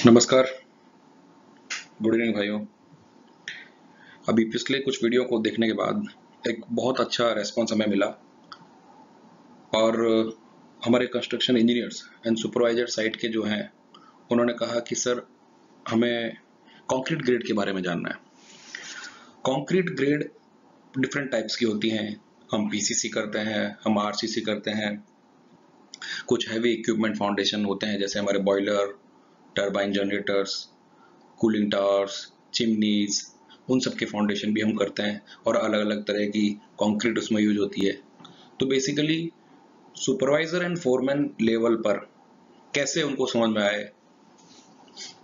नमस्कार। Good evening भाइयों। अभी पिछले कुछ वीडियो को देखने के बाद एक बहुत अच्छा रेस्पॉन्स हमें मिला और हमारे construction engineers and supervisor site के जो हैं उन्होंने कहा कि सर हमें कंक्रीट ग्रेड के बारे में जानना है। कंक्रीट ग्रेड डिफरेंट टाइप्स की होती हैं। हम पीसीसी करते हैं, हम आरसीसी करते हैं, कुछ हैवी इक्विपमेंट फाउंडेशन होते हैं जैसे हमारे boiler, turbine generators, cooling towers, chimneys, उन सब के फाउंडेशन भी हम करते हैं और अलग अलग तरह की कंक्रीट उसमें यूज होती है। तो basically supervisor and foreman level पर कैसे उनको समझ में आए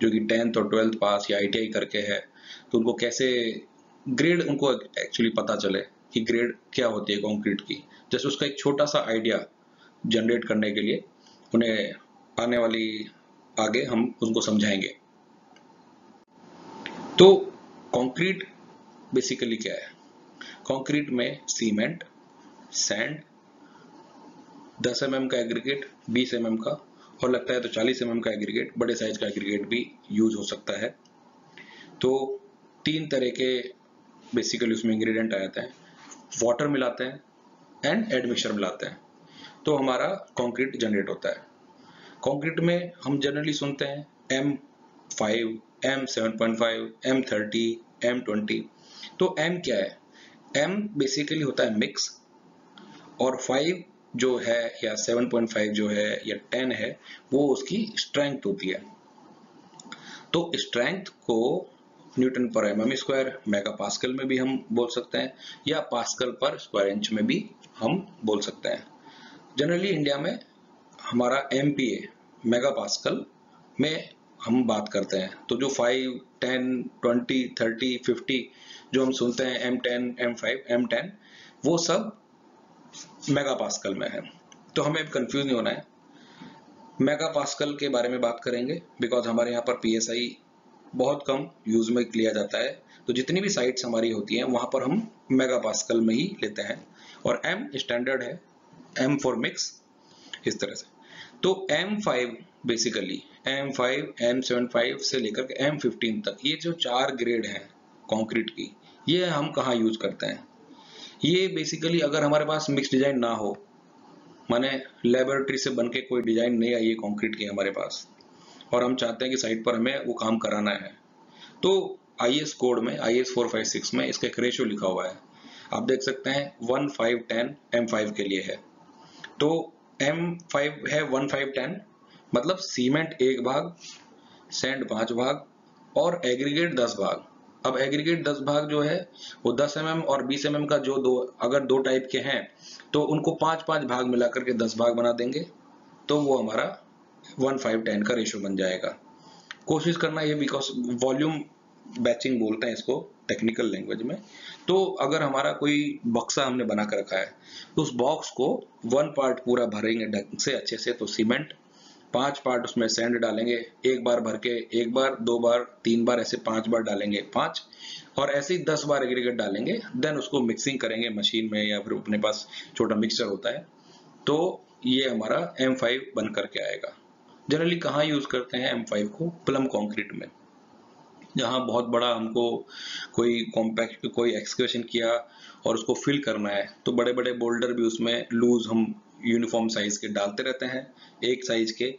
जो कि 10th और 12th पास या आईटीआई करके है, तो उनको कैसे ग्रेड उनको एक्चुअली पता चले कि ग्रेड क्या होती है कंक्रीट की। जस्ट उसका एक छोटा सा आइडिया जनरेट करने के लिए उन्हें आने वाली आगे हम उनको समझाएंगे। तो कंक्रीट बेसिकली क्या है? कंक्रीट में सीमेंट, सैंड, 10 mm का एग्रीगेट, 20 mm का और लगता है तो 40 mm का एग्रीगेट, बड़े साइज का एग्रीगेट भी यूज हो सकता है। तो तीन तरह के बेसिकली उसमें इंग्रेडिएंट आ जाते हैं। वाटर मिलाते हैं एंड एडमिक्सचर मिलाते हैं तो हमारा कंक्रीट जनरेट होता है। कंक्रीट में हम जनरली सुनते हैं M5, M7.5, M30, M20। तो M क्या है? M बेसिकली होता है मिक्स और 5 जो है या 7.5 जो है या 10 है वो उसकी स्ट्रेंथ होती है। तो स्ट्रेंथ को न्यूटन पर एमएम स्क्वायर, मेगा पास्कल में भी हम बोल सकते हैं या पास्कल पर स्क्वायर इंच में भी हम बोल सकते हैं। जनरली इंडिया में हमारा एमपीए मेगा पास्कल में हम बात करते हैं। तो जो 5, 10, 20, 30, 50 जो हम सुनते हैं M10, M5, M10 वो सब मेगा पास्कल में है। तो हमें अब कंफ्यूज नहीं होना है। मेगा पास्कल के बारे में बात करेंगे बिकॉज हमारे यहाँ पर पीएसआई बहुत कम यूज में लिया जाता है। तो जितनी भी साइट्स हमारी होती हैं वहां पर हम मेगा पास्कल में ही लेते हैं और एम स्टैंडर्ड है, एम फॉर मिक्स, इस तरह से। तो M5 बेसिकली M5, M75 से लेकर के M15 तक ये जो 4 ग्रेड हैं कंक्रीट की, ये हम कहाँ यूज करते हैं? ये बेसिकली अगर हमारे पास मिक्स डिजाइन ना हो, माने लेबोरेटरी से बनके कोई डिजाइन नहीं आई है कंक्रीट की हमारे पास और हम चाहते हैं कि साइट पर हमें वो काम कराना है, तो आईएस कोड में IS 456 में इसका एक रेशियो लिखा हुआ है। आप देख सकते हैं 1510 M5 के लिए है। तो M5 है 1510, मतलब सीमेंट 1 भाग, सैंड 5 भाग और एग्रीगेट 10 भाग। अब एग्रीगेट 10 भाग जो है वो 10 mm और 20 mm का जो अगर दो टाइप के हैं तो उनको 5-5 भाग मिला करके 10 भाग बना देंगे तो वो हमारा 1510 का रेशियो बन जाएगा। कोशिश करना ये बिकॉज वॉल्यूम बैचिंग बोलते हैं इसको टेक्निकल लैंग्वेज में। तो अगर हमारा कोई बक्सा हमने बना कर रखा है तो उस बॉक्स को 1 पार्ट पूरा भरेंगे ढंग से अच्छे से, तो सीमेंट 5 पार्ट उसमें सैंड डालेंगे, एक बार भर के, एक बार, 2 बार, 3 बार, ऐसे 5 बार डालेंगे, 5 और ऐसे ही 10 बार एग्रीगेट डालेंगे। देन उसको मिक्सिंग करेंगे मशीन में या फिर अपने पास छोटा मिक्सचर होता है, तो ये हमारा M5 बन करके आएगा। जनरली कहाँ यूज करते हैं M5 को? प्लम कंक्रीट में, जहाँ बहुत बड़ा हमको कोई कॉम्पैक्ट कोई एक्सकेवेशन किया और उसको फिल करना है तो बड़े बड़े बोल्डर भी उसमें लूज हम यूनिफॉर्म साइज के डालते रहते हैं, एक साइज के,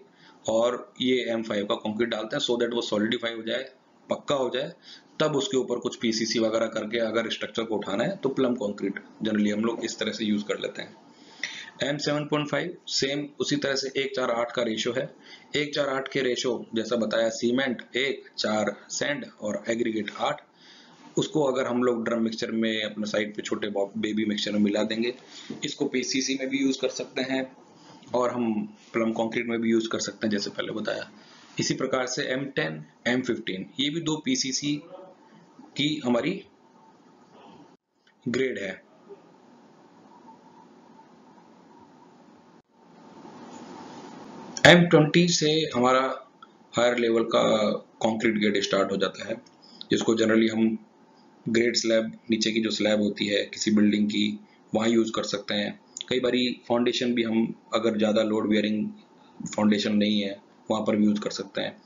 और ये M5 का कंक्रीट डालते हैं सो दैट वो सॉलिडिफाई हो जाए, पक्का हो जाए। तब उसके ऊपर कुछ पीसीसी वगैरह करके अगर स्ट्रक्चर को उठाना है तो प्लम कंक्रीट जनरली हम लोग इस तरह से यूज कर लेते हैं। M7.5 सेम उसी तरह से 1:4:8 का रेशो है। 1:4:8 के रेशो जैसा बताया, सीमेंट 1, 4 सैंड और एग्रीगेट 8। उसको अगर हम लोग ड्रम मिक्सचर में अपने साइड पे छोटे बेबी मिक्सचर में मिला देंगे, इसको पीसीसी में भी यूज कर सकते हैं और हम प्लम कंक्रीट में भी यूज कर सकते हैं जैसे पहले बताया। इसी प्रकार से M10, M15 ये भी दो पीसीसी की हमारी ग्रेड है। M20 से हमारा हायर लेवल का कंक्रीट ग्रेड स्टार्ट हो जाता है, जिसको जनरली हम ग्रेड स्लैब, नीचे की जो स्लैब होती है किसी बिल्डिंग की, वहाँ यूज कर सकते हैं। कई बारी फाउंडेशन भी हम अगर ज़्यादा लोड बेयरिंग फाउंडेशन नहीं है वहां पर भी यूज कर सकते हैं।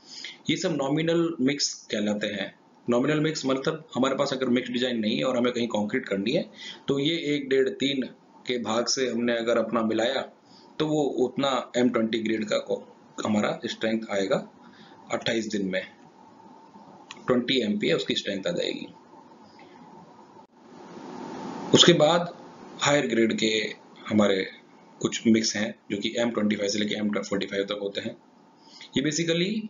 ये सब नॉमिनल मिक्स कहलाते हैं। नॉमिनल मिक्स मतलब हमारे पास अगर मिक्स डिजाइन नहीं है और हमें कहीं कंक्रीट करनी है तो ये 1, 1.5, 3 के भाग से हमने अगर अपना मिलाया तो वो उतना M20 ग्रेड का हमारा स्ट्रेंथ आएगा 28 दिन में। 20 MPa उसकी स्ट्रेंथ आ जाएगी। उसके बाद हायर ग्रेड के हमारे कुछ मिक्स हैं जो कि M25 से लेकर M45 तक होते हैं। ये बेसिकली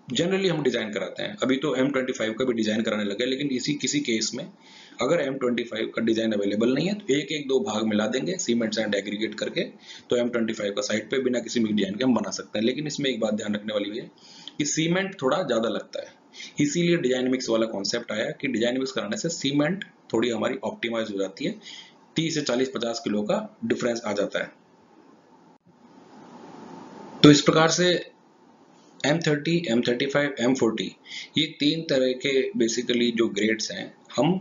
जनरली हम डिजाइन कराते हैं। अभी तो M25 का भी डिजाइन कराने लगे, लेकिन इसी किसी केस में अगर M25 का डिजाइन अवेलेबल नहीं है तो एक एक दो भाग मिला देंगे सीमेंट सैंड एग्रीगेट करके, तो M25 का साइड पे बिना किसी मिक्स डिजाइन के हम बना सकते हैं। लेकिन इसमें एक बात ध्यान रखने वाली है कि सीमेंट थोड़ा ज्यादा लगता है, इसीलिए डिजाइन मिक्स वाला कॉन्सेप्ट आया कि डिजाइन मिक्स कराने से सीमेंट थोड़ी हमारी ऑप्टिमाइज हो जाती है, 30 से 40-50 किलो का डिफरेंस आ जाता है। तो इस प्रकार से M30, M35, M40 ये 3 तरह के बेसिकली जो ग्रेड्स हैं हम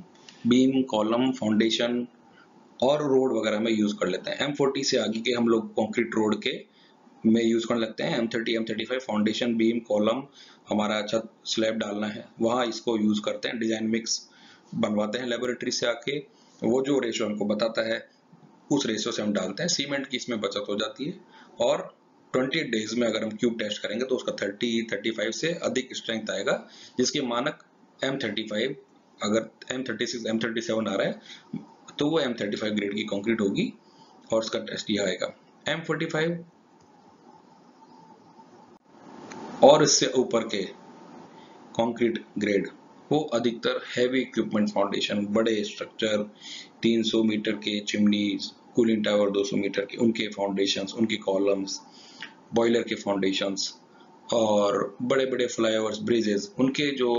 बीम, कॉलम, फाउंडेशन और रोड वगैरह में यूज कर लेते हैं। M40 से आगे के हम लोग कंक्रीट रोड के में यूज करने लगते हैं। M30, M35 foundation, beam, column, हमारा छत स्लैब डालना है वहां इसको यूज करते हैं। डिजाइन मिक्स बनवाते हैं लेबोरेटरी से आके, वो जो रेशो हमको बताता है उस रेशो से हम डालते हैं। सीमेंट की इसमें बचत हो जाती है और 28 डेज में अगर हम क्यूब टेस्ट करेंगे तो उसका 30-35 से अधिक स्ट्रेंथ आएगा, जिसके मानक M35 अगर M36, M37 आ रहा है तो वो M35 ग्रेड की कंक्रीट होगी और उसका टेस्ट यह आएगा। M45 और इससे ऊपर के कंक्रीट ग्रेड वो अधिकतर हैवी इक्विपमेंट फाउंडेशन, बड़े स्ट्रक्चर, 300 मीटर के चिमनीज, कूलिंग टावर 200 मीटर के, उनके फाउंडेशंस, उनके कॉलम्स, बॉयलर के फाउंडेशंस और बड़े बड़े फ्लाईओवर्स, ब्रिजेस, उनके जो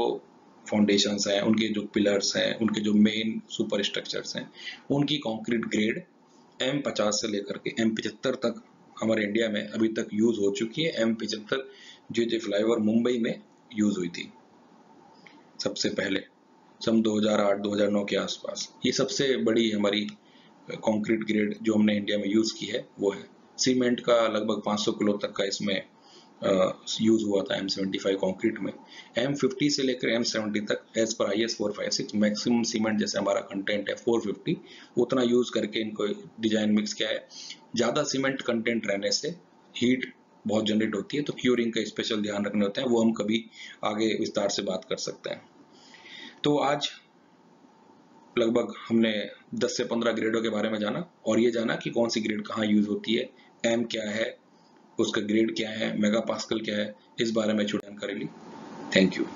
फाउंडेशंस हैं, उनके जो पिलर्स हैं, उनके जो मेन सुपर स्ट्रक्चर्स हैं, उनकी कंक्रीट ग्रेड M50 से लेकर के M75 तक हमारे इंडिया में अभी तक यूज हो चुकी है। M75 जे फ्लाईओवर मुंबई में यूज हुई थी सबसे पहले सन 2008-2009 के आसपास। ये सबसे बड़ी हमारी कंक्रीट ग्रेड जो हमने इंडिया में यूज की है वो है। सीमेंट का लगभग 500 किलो तक का इसमें यूज हुआ था M75 कंक्रीट में। M50 से लेकर M70 तक as per IS 456 maximum cement जैसे हमारा कंटेंट है 450, उतना यूज करके इनको डिजाइन मिक्स किया है। ज्यादा सीमेंट कंटेंट रहने से हीट बहुत जनरेट होती है, तो क्यूरिंग का स्पेशल ध्यान रखने होते हैं, वो हम कभी आगे विस्तार से बात कर सकते हैं। तो आज लगभग हमने 10 से 15 ग्रेडों के बारे में जाना और ये जाना कि कौन सी ग्रेड कहाँ यूज होती है, M क्या है, उसका ग्रेड क्या है, मेगा पास्कल क्या है, इस बारे में छोटी जानकारी ली। Thank you.